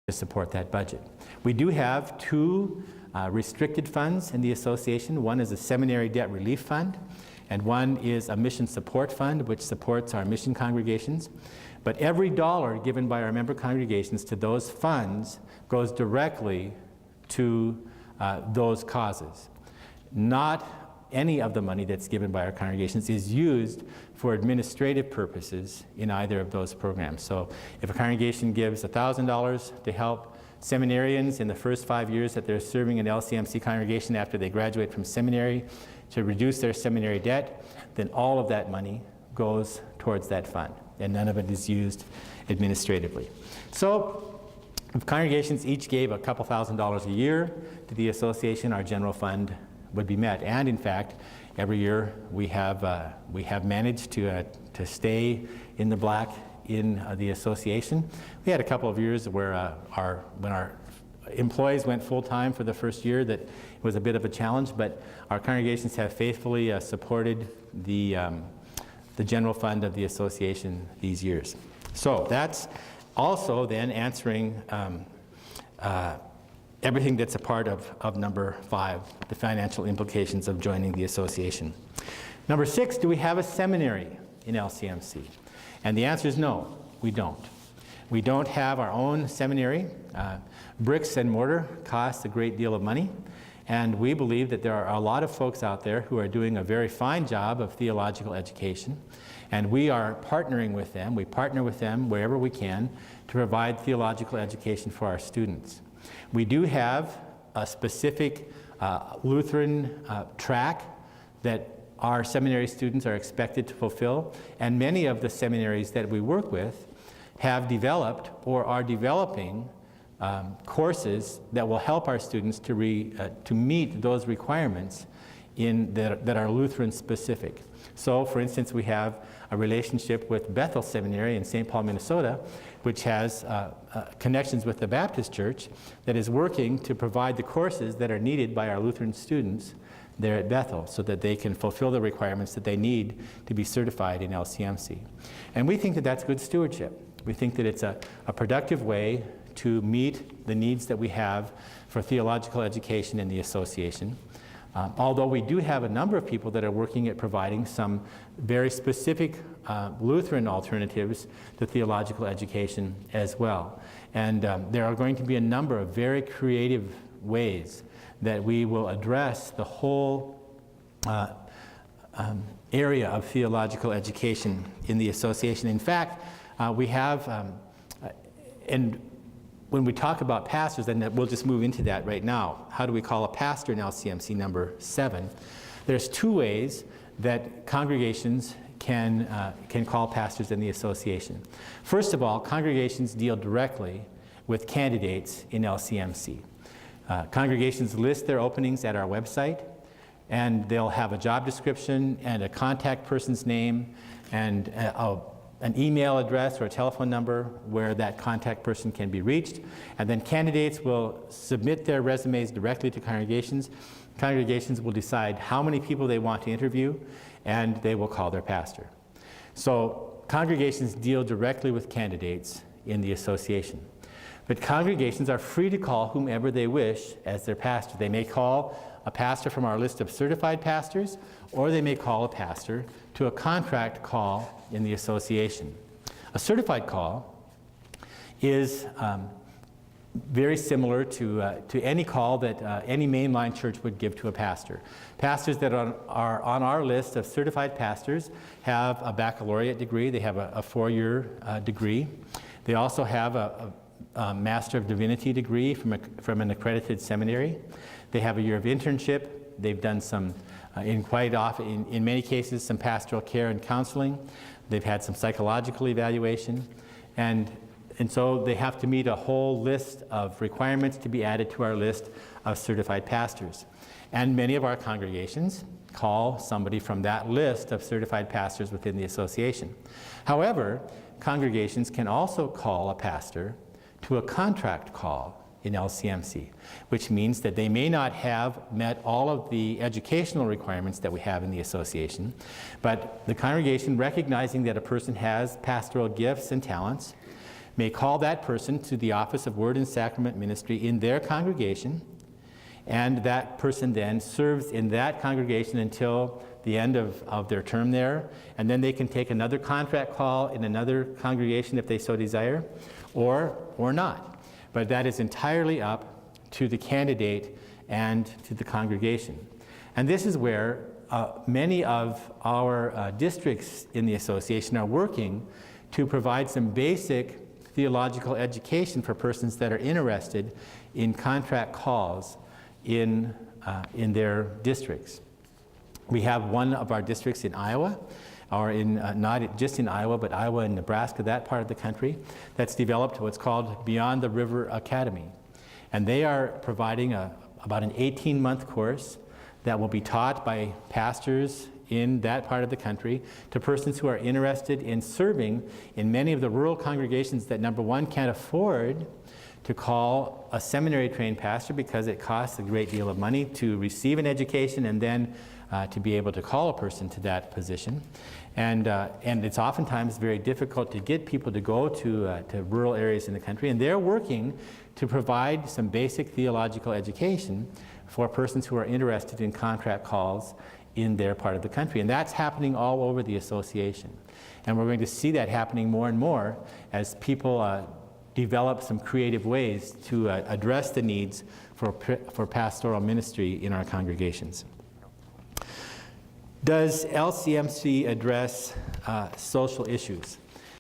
to support that budget. We do have two restricted funds in the association. One is a seminary debt relief fund, and one is a mission support fund, which supports our mission congregations. But every dollar given by our member congregations to those funds goes directly to those causes. Not any of the money that's given by our congregations is used for administrative purposes in either of those programs. So if a congregation gives $1,000 to help seminarians in the first 5 years that they're serving an LCMC congregation after they graduate from seminary to reduce their seminary debt, then all of that money goes towards that fund, and none of it is used administratively. So if congregations each gave a couple $1,000s a year to the association, our general fund would be met. And in fact, every year we have managed to stay in the black in the association. We had a couple of years where when our employees went full-time for the first year, that it was a bit of a challenge, but our congregations have faithfully supported the general fund of the association these years. So that's also then answering everything that's a part of number 5, the financial implications of joining the association. Number 6, do we have a seminary in LCMC? And the answer is no, we don't. We don't have our own seminary. Bricks and mortar cost a great deal of money, and we believe that there are a lot of folks out there who are doing a very fine job of theological education, and we are partnering with them. We partner with them wherever we can to provide theological education for our students. We do have a specific Lutheran track that our seminary students are expected to fulfill, and many of the seminaries that we work with have developed or are developing courses that will help our students to meet those requirements that are Lutheran specific. So, for instance, we have a relationship with Bethel Seminary in St. Paul, Minnesota, which has connections with the Baptist Church that is working to provide the courses that are needed by our Lutheran students there at Bethel so that they can fulfill the requirements that they need to be certified in LCMC. And we think that that's good stewardship. We think that it's a productive way to meet the needs that we have for theological education in the association. Although we do have a number of people that are working at providing some very specific Lutheran alternatives to theological education as well. And there are going to be a number of very creative ways that we will address the whole area of theological education in the association. In fact, we have, and when we talk about pastors, then we'll just move into that right now. How do we call a pastor in LCMC number 7? There's 2 ways that congregations can call pastors in the association. First of all, congregations deal directly with candidates in LCMC. Congregations list their openings at our website, and they'll have a job description and a contact person's name and an email address or a telephone number where that contact person can be reached. And then candidates will submit their resumes directly to congregations. Congregations will decide how many people they want to interview, and they will call their pastor. So congregations deal directly with candidates in the association. But congregations are free to call whomever they wish as their pastor. They may call a pastor from our list of certified pastors, or they may call a pastor to a contract call in the association. A certified call is very similar to any call that any mainline church would give to a pastor. Pastors that are on our list of certified pastors have a baccalaureate degree. They have a 4-year degree. They also have a Master of Divinity degree from an accredited seminary. They have a year of internship. They've done some, in many cases, some pastoral care and counseling. They've had some psychological evaluation. And so they have to meet a whole list of requirements to be added to our list of certified pastors. And many of our congregations call somebody from that list of certified pastors within the association. However, congregations can also call a pastor to a contract call in LCMC, which means that they may not have met all of the educational requirements that we have in the association, but the congregation, recognizing that a person has pastoral gifts and talents, may call that person to the office of Word and Sacrament Ministry in their congregation, and that person then serves in that congregation until the end of their term there, and then they can take another contract call in another congregation if they so desire, or not. But that is entirely up to the candidate and to the congregation. And this is where many of our districts in the association are working to provide some basic theological education for persons that are interested in contract calls in their districts. We have one of our districts in Iowa, or in not just in Iowa, but Iowa and Nebraska, that part of the country, that's developed what's called Beyond the River Academy. And they are providing about an 18-month course that will be taught by pastors in that part of the country to persons who are interested in serving in many of the rural congregations that, number one, can't afford to call a seminary-trained pastor because it costs a great deal of money to receive an education and then to be able to call a person to that position. And it's oftentimes very difficult to get people to go to rural areas in the country, and they're working to provide some basic theological education for persons who are interested in contract calls in their part of the country. And that's happening all over the association. And we're going to see that happening more and more as people develop some creative ways to address the needs for pastoral ministry in our congregations. Does LCMC address social issues?